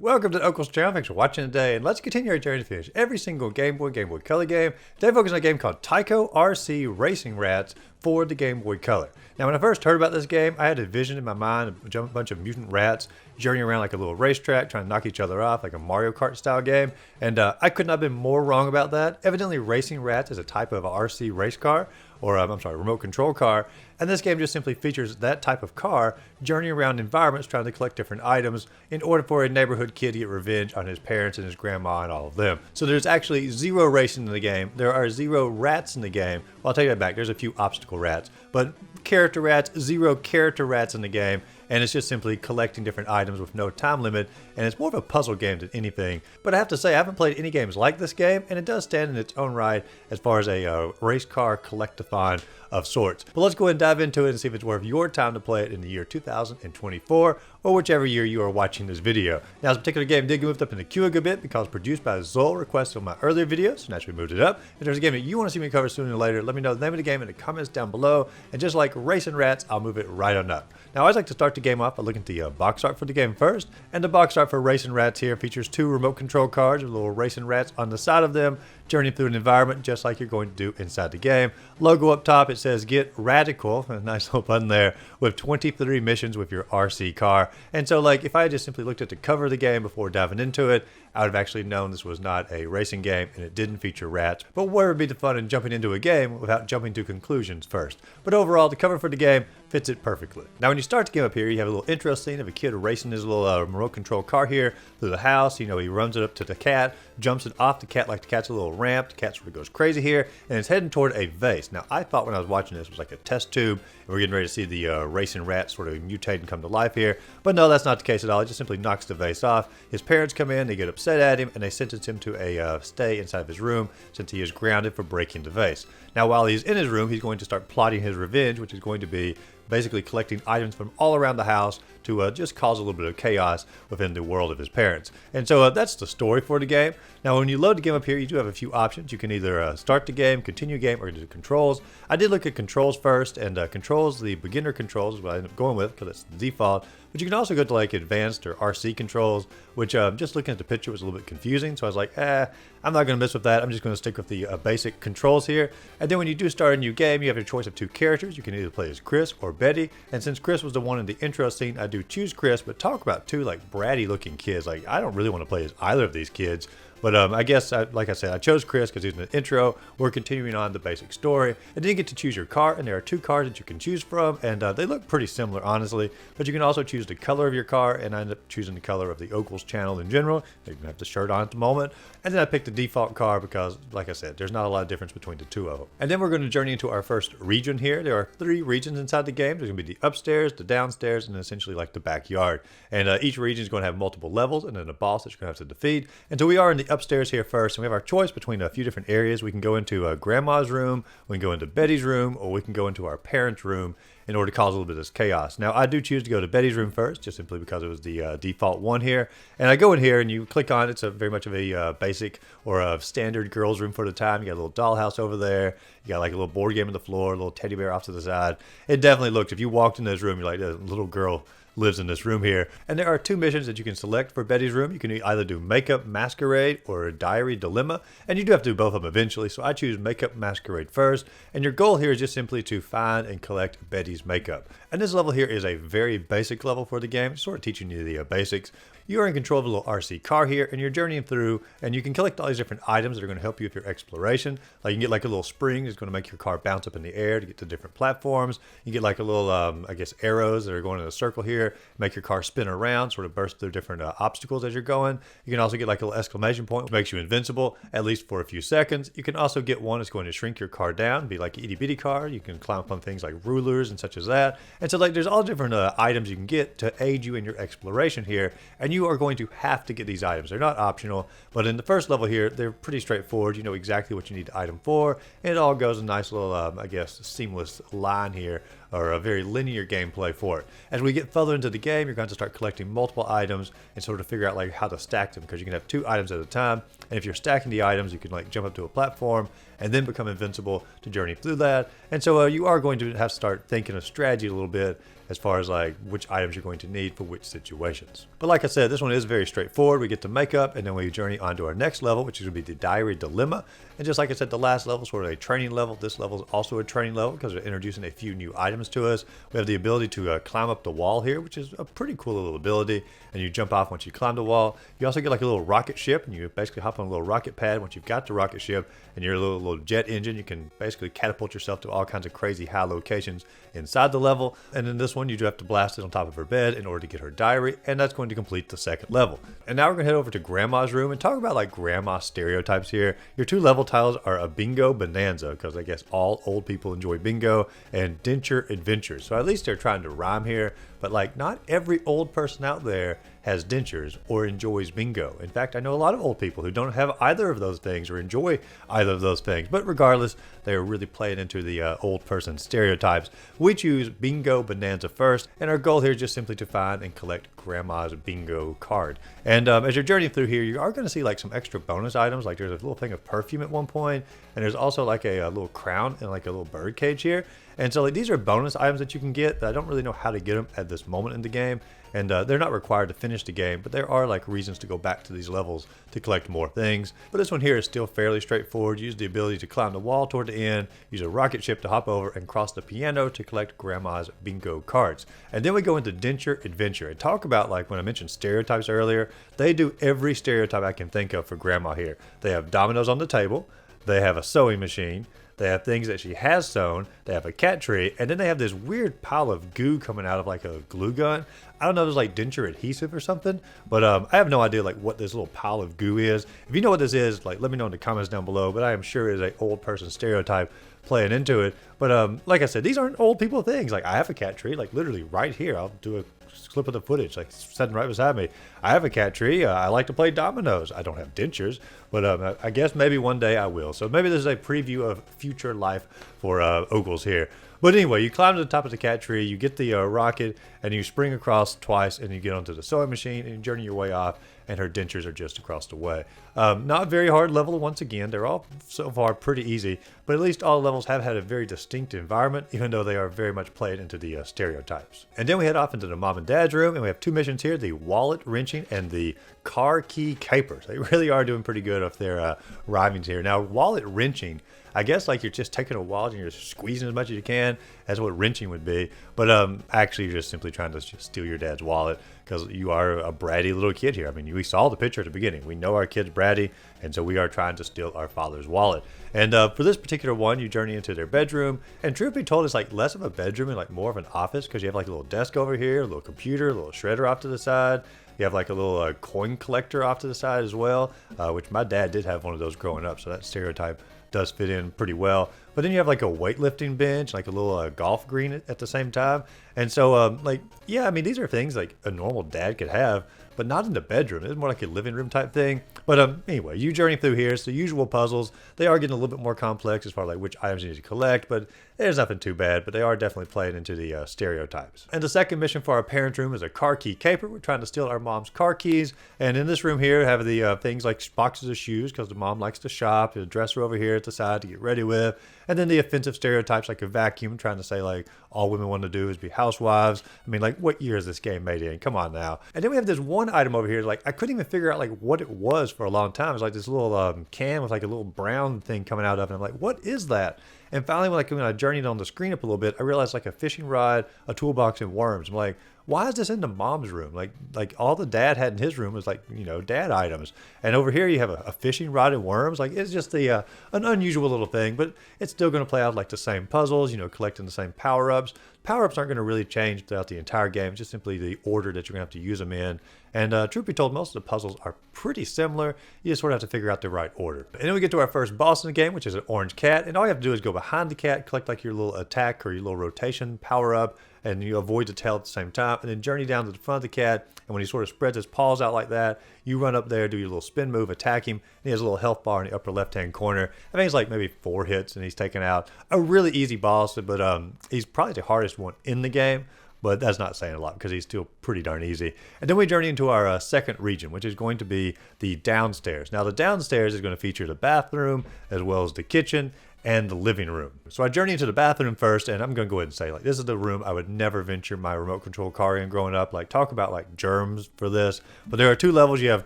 Welcome to Ogles channel. Thanks for watching today, and let's continue our journey to finish every single Game Boy Color game. Today, focusing on a game called Tyco R Racing Ratz for the Game Boy Color. Now, when I first heard about this game, I had a vision in my mind of a bunch of mutant rats journeying around like a little racetrack, trying to knock each other off, like a Mario Kart style game. And I could not have been more wrong about that. Evidently, Racing Ratz is a type of RC race car, or I'm sorry, remote control car. And this game just simply features that type of car journeying around environments trying to collect different items in order for a neighborhood kid to get revenge on his parents and his grandma and all of them. So there's actually zero racing in the game. There are zero rats in the game. Well, I'll take that back. There's a few obstacle rats, but character rats, zero character rats in the game. And it's just simply collecting different items with no time limit, and it's more of a puzzle game than anything. But I have to say, I haven't played any games like this game, and it does stand in its own right as far as a race car collectathon of sorts. But let's go ahead and dive into it and see if it's worth your time to play it in the year 2024, or whichever year you are watching this video. Now, this particular game did get moved up in the queue a good bit because produced by Zoll requested on my earlier videos, so naturally moved it up. If there's a game that you want to see me cover sooner or later, let me know the name of the game in the comments down below, and just like Racin Ratz, I'll move it right on up. Now, I always like to start the game off by looking at the box art for the game first, and the box art for Racin Ratz here features two remote control cards with little Racin Ratz on the side of them, journeying through an environment just like you're going to do inside the game. Logo up top, it says Get Radical, a nice little button there, with 23 missions with your RC car. And so, like, if I had just simply looked at the cover of the game before diving into it, I would have actually known this was not a racing game and it didn't feature rats. But where would be the fun in jumping into a game without jumping to conclusions first? But overall, the cover for the game fits it perfectly. Now, when you start the game up here, you have a little intro scene of a kid racing his little remote control car here through the house. You know, he runs it up to the cat, jumps it off the cat like the cat's a little ramp. The cat sort of goes crazy here, and it's heading toward a vase. Now, I thought when I was watching this it was like a test tube, and we're getting ready to see the Racing Ratz sort of mutate and come to life here. But no, that's not the case at all. It just simply knocks the vase off. His parents come in, they get upset at him, and they sentence him to a stay inside of his room since he is grounded for breaking the vase. Now, while he's in his room, he's going to start plotting his revenge, which is going to be basically collecting items from all around the house to just cause a little bit of chaos within the world of his parents. And so that's the story for the game. Now, when you load the game up here, you do have a few options. You can either start the game, continue game, or do controls. I did look at controls first, and controls, the beginner controls is what I ended up going with because it's the default. But you can also go to like advanced or RC controls, which just looking at the picture was a little bit confusing. So I was like, I'm not going to mess with that. I'm just going to stick with the basic controls here. And then when you do start a new game, you have your choice of two characters. You can either play as Chris or Betty. And since Chris was the one in the intro scene, I do choose Chris, but talk about two like bratty looking kids. Like, I don't really want to play as either of these kids. But I guess, like I said, I chose Chris because he's in the intro. We're continuing on the basic story. And then you get to choose your car, and there are two cars that you can choose from, and they look pretty similar, honestly. But you can also choose the color of your car, and I ended up choosing the color of the Ogles channel in general. I even have the shirt on at the moment. And then I picked the default car because, like I said, there's not a lot of difference between the two of them. And then we're going to journey into our first region here. There are 3 regions inside the game. There's going to be the upstairs, the downstairs, and essentially like the backyard. And each region is going to have multiple levels, and then a boss that you're going to have to defeat. And so we are in the upstairs here first, and we have our choice between a few different areas. We can go into Grandma's room, we can go into Betty's room, or we can go into our parents' room in order to cause a little bit of this chaos. Now, I do choose to go to Betty's room first, just simply because it was the default one here. And I go in here, and you click on it. It's very much of a basic or a standard girls' room for the time. You got a little dollhouse over there. You got like a little board game on the floor, a little teddy bear off to the side. It definitely looks, if you walked in this room, you're like, a little girl lives in this room here. And there are 2 missions that you can select for Betty's room. You can either do Makeup Masquerade or Diary Dilemma, and you do have to do both of them eventually. So I choose Makeup Masquerade first, and your goal here is just simply to find and collect Betty's makeup. And this level here is a very basic level for the game, sort of teaching you the basics. You are in control of a little RC car here, and you're journeying through, and you can collect all these different items that are going to help you with your exploration. Like, you can get like a little spring that's going to make your car bounce up in the air to get to different platforms. You get like a little, I guess, arrows that are going in a circle here, make your car spin around, sort of burst through different obstacles as you're going. You can also get like a little exclamation point, which makes you invincible, at least for a few seconds. You can also get one that's going to shrink your car down, be like an itty bitty car. You can climb up on things like rulers and such as that. And so, like, there's all different items you can get to aid you in your exploration here, and you are going to have to get these items. They're not optional, but in the first level here, they're pretty straightforward. You know exactly what you need the item for, and it all goes a nice little, I guess, seamless line here, or a very linear gameplay for it. As we get further into the game, you're going to start collecting multiple items and sort of figure out like how to stack them, because you can have 2 items at a time. And if you're stacking the items, you can like jump up to a platform and then become invincible to journey through that. And so you are going to have to start thinking of strategy a little bit as far as like which items you're going to need for which situations. But like I said, this one is very straightforward. We get to make up, and then we journey on to our next level, which is going to be the Diary Dilemma. And just like I said, the last level is sort of a training level. This level is also a training level because they're introducing a few new items to us. We have the ability to climb up the wall here, which is a pretty cool little ability. And you jump off once you climb the wall. You also get like a little rocket ship, and you basically hop on a little rocket pad once you've got the rocket ship and your little jet engine. You can basically catapult yourself to all kinds of crazy high locations inside the level. And in this one, you do have to blast it on top of her bed in order to get her diary, and that's going to complete the second level. And now we're going to head over to Grandma's room and talk about like grandma stereotypes here. Your two level titles are a bingo bonanza, because I guess all old people enjoy bingo, and denture adventures. So at least they're trying to rhyme here, but like not every old person out there has dentures or enjoys bingo. In fact, I know a lot of old people who don't have either of those things or enjoy either of those things. But regardless, they are really playing into the old person stereotypes. We choose bingo bonanza first, and our goal here is just simply to find and collect grandma's bingo card. And as you're journeying through here, you are going to see like some extra bonus items. Like there's a little thing of perfume at one point, and there's also like a little crown and like a little bird cage here. And so like these are bonus items that you can get that I don't really know how to get them at this moment in the game. And they're not required to finish the game, but there are like reasons to go back to these levels to collect more things. But this one here is still fairly straightforward. Use the ability to climb the wall toward the end, use a rocket ship to hop over, and cross the piano to collect grandma's bingo cards. And then we go into denture adventure and talk about, like when I mentioned stereotypes earlier, they do every stereotype I can think of for grandma here. They have dominoes on the table, they have a sewing machine, they have things that she has sewn, they have a cat tree, and then they have this weird pile of goo coming out of like a glue gun. I don't know if it's like denture adhesive or something, but I have no idea like what this little pile of goo is. If you know what this is, like let me know in the comments down below, but I am sure it is an old person stereotype playing into it. But like I said, these aren't old people things. Like I have a cat tree, like literally right here. I'll do a clip of the footage, like sitting right beside me. I have a cat tree. I like to play dominoes. I don't have dentures, but I guess maybe one day I will. So maybe this is a preview of future life for Ogles here. But anyway, you climb to the top of the cat tree, you get the rocket, and you spring across twice, and you get onto the sewing machine, and you journey your way off, and her dentures are just across the way. Not a very hard level once again. They're all so far pretty easy, but at least all levels have had a very distinct environment, even though they are very much played into the stereotypes. And then we head off into the mom and dad's room, and we have two missions here, the wallet wrenching and the car key capers. They really are doing pretty good with their rhymings here. Now, wallet wrenching, I guess like you're just taking a wallet and you're squeezing as much as you can. That's what wrenching would be. But actually you're just simply trying to just steal your dad's wallet because you are a bratty little kid here. I mean, we saw the picture at the beginning. We know our kid's bratty, and so we are trying to steal our father's wallet. And for this particular one, you journey into their bedroom. And truth be told, it's like less of a bedroom and like more of an office because you have like a little desk over here, a little computer, a little shredder off to the side. You have like a little coin collector off to the side as well, which my dad did have one of those growing up, so that stereotype does fit in pretty well. But then you have like a weightlifting bench, like a little golf green at the same time. And so like, yeah, I mean, these are things like a normal dad could have, but not in the bedroom. It's more like a living room type thing. But anyway, you journey through here. It's the usual puzzles. They are getting a little bit more complex as far as like which items you need to collect, but there's nothing too bad. But they are definitely playing into the stereotypes. And the second mission for our parents' room is a car key caper. We're trying to steal our mom's car keys. And in this room here, have the things like boxes of shoes because the mom likes to shop. A dresser over here at the side to get ready with. And then the offensive stereotypes like a vacuum, trying to say like all women want to do is be housewives. I mean, like what year is this game made in? Come on now. And then we have this one item over here, like I couldn't even figure out like what it was for a long time. It's like this little can with like a little brown thing coming out of it. I'm like, what is that? And finally, when I journeyed on the screen up a little bit, I realized like a fishing rod, a toolbox, and worms. I'm like, why is this in the mom's room? Like all the dad had in his room was like, you know, dad items. And over here you have a fishing rod and worms. Like it's just an unusual little thing, but it's still going to play out like the same puzzles, you know, collecting the same power-ups. Power-ups aren't going to really change throughout the entire game. It's just simply the order that you're going to have to use them in. And truth be told, most of the puzzles are pretty similar. You just sort of have to figure out the right order. And then we get to our first boss in the game, which is an orange cat. And all you have to do is go behind the cat, collect like your little attack or your little rotation power-up, and you avoid the tail at the same time, and then journey down to the front of the cat, and when he sort of spreads his paws out like that, you run up there, do your little spin move, attack him, and he has a little health bar in the upper left-hand corner. I think it's like maybe 4 hits, and he's taken out. A really easy boss, but he's probably the hardest one in the game, but that's not saying a lot because he's still pretty darn easy. And then we journey into our second region, which is going to be the downstairs. Now, the downstairs is going to feature the bathroom as well as the kitchen. and the living room. So I journey into the bathroom first, and I'm gonna go ahead and say, like, this is the room I would never venture my remote control car in growing up. Like, talk about like germs for this. But there are 2 levels. You have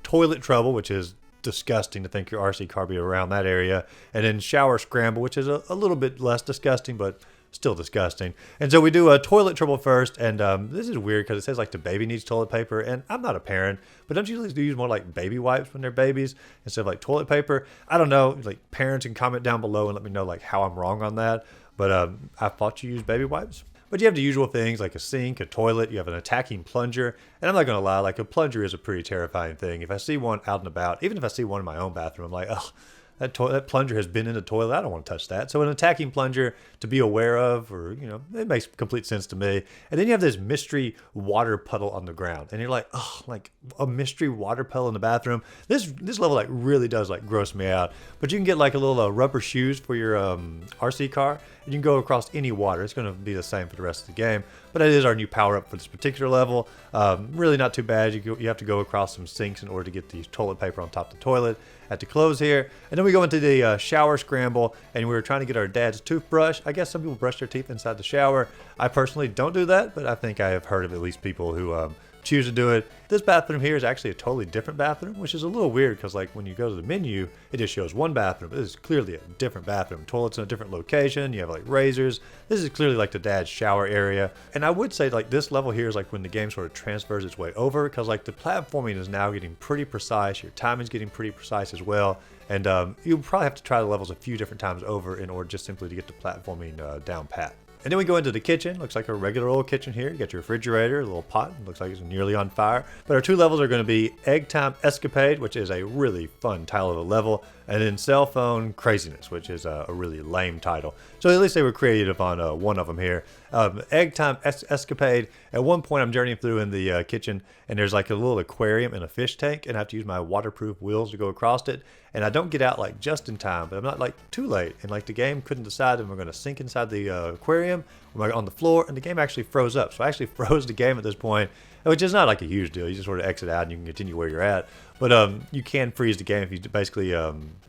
toilet trouble, which is disgusting to think your RC car be around that area, and then shower scramble, which is a little bit less disgusting, but still disgusting. And so we do a toilet trouble first, and this is weird because it says like the baby needs toilet paper, and I'm not a parent, but don't you usually use more like baby wipes when they're babies instead of like toilet paper? I don't know, like parents can comment down below and let me know like how I'm wrong on that, but I thought you used baby wipes. But you have the usual things like a sink, a toilet, you have an attacking plunger, and I'm not gonna lie, like a plunger is a pretty terrifying thing. If I see one out and about, even if I see one in my own bathroom, I'm like, oh, that plunger has been in the toilet. I don't want to touch that. So an attacking plunger to be aware of, or, you know, it makes complete sense to me. And then you have this mystery water puddle on the ground. And you're like, oh, like a mystery water puddle in the bathroom. This level like really does like gross me out. But you can get like a little rubber shoes for your RC car. And you can go across any water. It's going to be the same for the rest of the game. But that is our new power up for this particular level. Really not too bad. You have to go across some sinks in order to get the toilet paper on top of the toilet at the close here. And then we go into the shower scramble, and we were trying to get our dad's toothbrush. I guess some people brush their teeth inside the shower. I personally don't do that, but I think I have heard of at least people who choose to do it. This bathroom here is actually a totally different bathroom, which is a little weird because like when you go to the menu, it just shows one bathroom. This is clearly a different bathroom. Toilet's in a different location. You have like razors. This is clearly like the dad's shower area. And I would say like this level here is like when the game sort of transfers its way over, because like the platforming is now getting pretty precise. Your timing's getting pretty precise as well. And you'll probably have to try the levels a few different times over in order just simply to get the platforming down pat. And then we go into the kitchen. Looks like a regular old kitchen here. You got your refrigerator, a little pot. Looks like it's nearly on fire. But our 2 levels are going to be Egg Time Escapade, which is a really fun title of a level, and then Cell Phone Craziness, which is a really lame title. So at least they were creative on one of them here. Egg Time Escapade. At one point, I'm journeying through in the kitchen, and there's like a little aquarium and a fish tank, and I have to use my waterproof wheels to go across it. And I don't get out like just in time, but I'm not like too late. And like the game couldn't decide if we're going to sink inside the aquarium or on the floor, and the game actually froze up. So I actually froze the game at this point, which is not like a huge deal. You just sort of exit out and you can continue where you're at. But you can freeze the game if you basically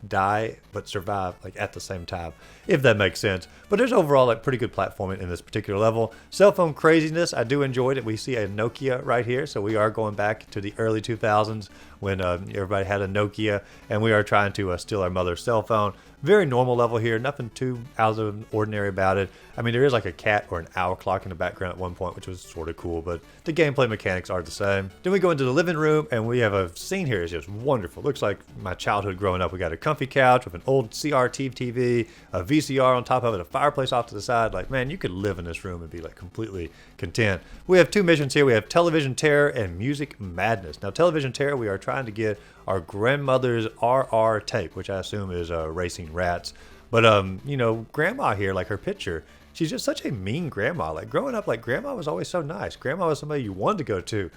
die but survive like at the same time, if that makes sense. But there's overall like pretty good platforming in this particular level. Cell phone craziness, I do enjoy it. We see a Nokia right here, so we are going back to the early 2000s when everybody had a Nokia, and we are trying to steal our mother's cell phone. Very normal level here, nothing too out of the ordinary about it. I mean, there is like a cat or an owl clock in the background at one point, which was sort of cool, but the gameplay mechanics are the same. Then we go into the living room, and we have a scene here. It's just wonderful. Looks like my childhood growing up. We got a comfy couch with an old CRT TV, a VCR on top of it, a fireplace off to the side. Like, man, you could live in this room and be like completely content. We have 2 missions here. We have Television Terror and Music Madness. Now, Television Terror, we are trying to get our grandmother's RR tape, which I assume is Racin Ratz. But, you know, grandma here, like her picture, she's just such a mean grandma. Like growing up, like grandma was always so nice. Grandma was somebody you wanted to go to.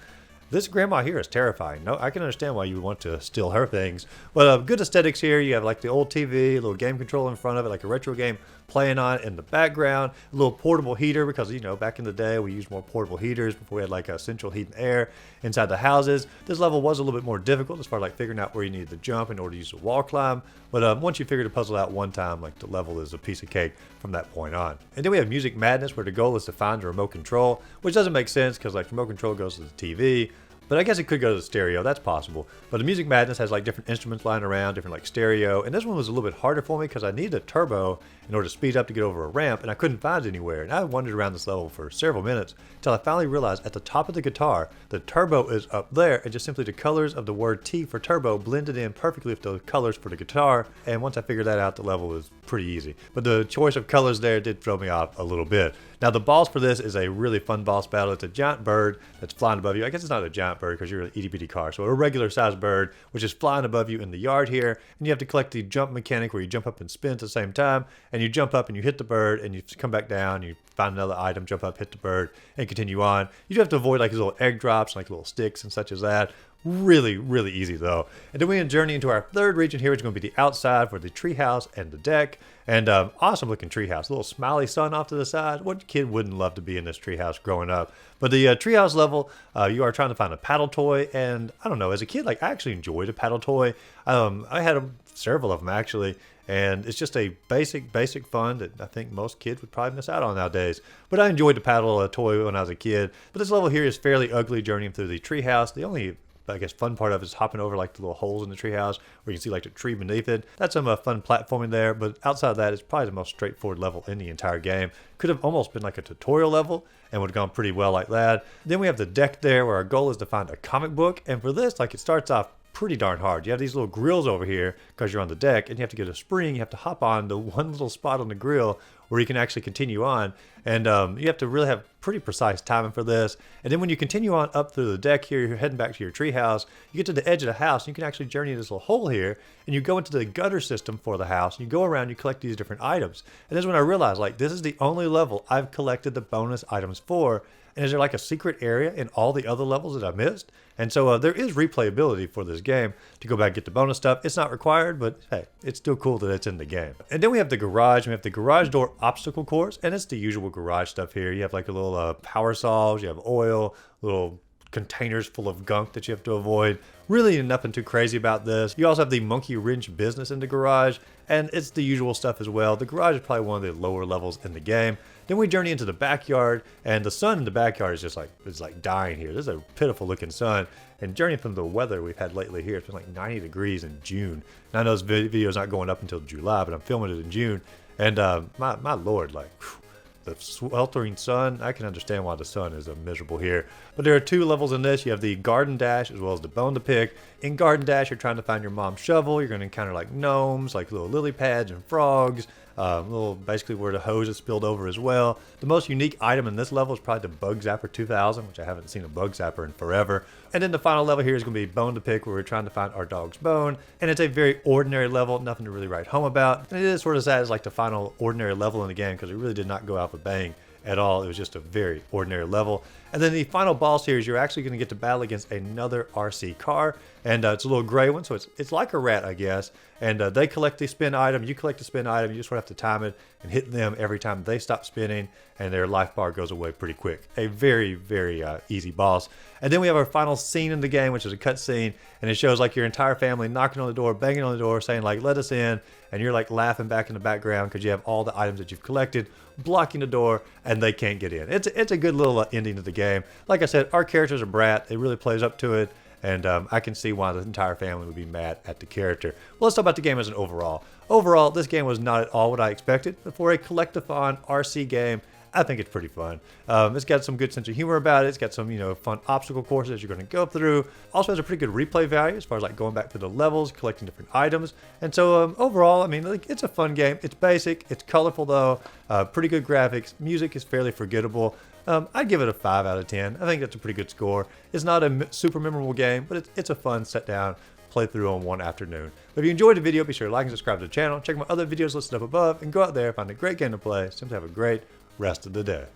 This grandma here is terrifying. No, I can understand why you would want to steal her things. But good aesthetics here. You have like the old TV, a little game controller in front of it, like a retro game playing on it in the background. A little portable heater because, you know, back in the day we used more portable heaters before we had like a central heat and air inside the houses. This level was a little bit more difficult as far as like figuring out where you needed to jump in order to use the wall climb. But once you figure the puzzle out one time, like the level is a piece of cake from that point on. And then we have Music Madness, where the goal is to find a remote control, which doesn't make sense because like remote control goes to the TV. But I guess it could go to the stereo, that's possible. But the Music Madness has like different instruments lying around, different like stereo. And this one was a little bit harder for me because I needed a turbo in order to speed up to get over a ramp, and I couldn't find it anywhere. And I wandered around this level for several minutes until I finally realized at the top of the guitar, the turbo is up there, and just simply the colors of the word T for turbo blended in perfectly with the colors for the guitar. And once I figured that out, the level was pretty easy. But the choice of colors there did throw me off a little bit. Now the boss for this is a really fun boss battle. It's a giant bird that's flying above you. I guess it's not a giant bird because you're an itty bitty car. So a regular sized bird, which is flying above you in the yard here. And you have to collect the jump mechanic where you jump up and spin at the same time. And you jump up and you hit the bird and you come back down. You find another item, jump up, hit the bird, and continue on. You do have to avoid like these little egg drops, like little sticks and such as that. Really, really easy though. And then we journey into our third region here, which is going to be the outside for the treehouse and the deck. And awesome looking treehouse, a little smiley sun off to the side. What kid wouldn't love to be in this treehouse growing up? But the treehouse level, you are trying to find a paddle toy. And I don't know, as a kid, like I actually enjoyed a paddle toy. I had several of them actually. And it's just a basic fun that I think most kids would probably miss out on nowadays. But I enjoyed the paddle toy when I was a kid. But this level here is fairly ugly, journeying through the treehouse. The only, I guess, fun part of it is hopping over like the little holes in the treehouse where you can see like the tree beneath it. That's some fun platforming there. But outside of that, it's probably the most straightforward level in the entire game. Could have almost been like a tutorial level and would have gone pretty well like that. Then we have the deck there where our goal is to find a comic book. And for this, like it starts off pretty darn hard. You have these little grills over here because you're on the deck, and you have to get a spring. You have to hop on the one little spot on the grill where you can actually continue on. And you have to really have pretty precise timing for this. And then when you continue on up through the deck here, you're heading back to your treehouse. You get to the edge of the house, and you can actually journey this little hole here, and you go into the gutter system for the house. And you go around, you collect these different items. And this is when I realized, like, this is the only level I've collected the bonus items for. And is there like a secret area in all the other levels that I missed? And so there is replayability for this game to go back and get the bonus stuff. It's not required, but hey, it's still cool that it's in the game. And then we have the garage. We have the garage door obstacle course, and it's the usual garage stuff here. You have like a little power saws, you have oil, little containers full of gunk that you have to avoid. Really nothing too crazy about this. You also have the monkey wrench business in the garage, and it's the usual stuff as well. The garage is probably one of the lower levels in the game. Then we journey into the backyard, and the sun in the backyard is just like, it's like dying here. This is a pitiful looking sun. And journeying from the weather we've had lately here, it's been like 90 degrees in June. And I know this video is not going up until July, but I'm filming it in June. And my Lord, like, whew, the sweltering sun, I can understand why the sun is miserable here. But there are two levels in this. You have the garden dash as well as the bone to pick. In garden dash, you're trying to find your mom's shovel. You're going to encounter like gnomes, like little lily pads and frogs. Little basically where the hose is spilled over as well. The most unique item in this level is probably the Bug Zapper 2000, which I haven't seen a Bug Zapper in forever. And then the final level here is going to be Bone to Pick, where we're trying to find our dog's bone. And it's a very ordinary level, nothing to really write home about. And it is sort of sad as like the final ordinary level in the game because it really did not go out with a bang at all. It was just a very ordinary level. And then the final boss here is you're actually going to get to battle against another RC car. And it's a little gray one, so it's like a rat, I guess. And they collect the spin item, you collect the spin item, you just want to have to time it and hit them every time they stop spinning, and their life bar goes away pretty quick. A very, very easy boss. And then we have our final scene in the game, which is a cut scene, and it shows like your entire family knocking on the door, banging on the door, saying like, let us in, and you're like laughing back in the background because you have all the items that you've collected blocking the door, and they can't get in. It's a good little ending to the game. Like I said, our character's a brat. It really plays up to it. And I can see why the entire family would be mad at the character. Well, let's talk about the game as an overall. Overall, this game was not at all what I expected. But for a collectathon RC game, I think it's pretty fun. It's got some good sense of humor about it. It's got some, fun obstacle courses you're going to go through. Also has a pretty good replay value as far as like going back through the levels, collecting different items. And so overall, I mean, like, it's a fun game. It's basic. It's colorful though. Pretty good graphics. Music is fairly forgettable. I'd give it a 5 out of 10. I think that's a pretty good score. It's not a super memorable game, but it's a fun set down play through on one afternoon. But if you enjoyed the video, be sure to like and subscribe to the channel. Check my other videos listed up above, and go out there, find a great game to play. Simply have a great rest of the day.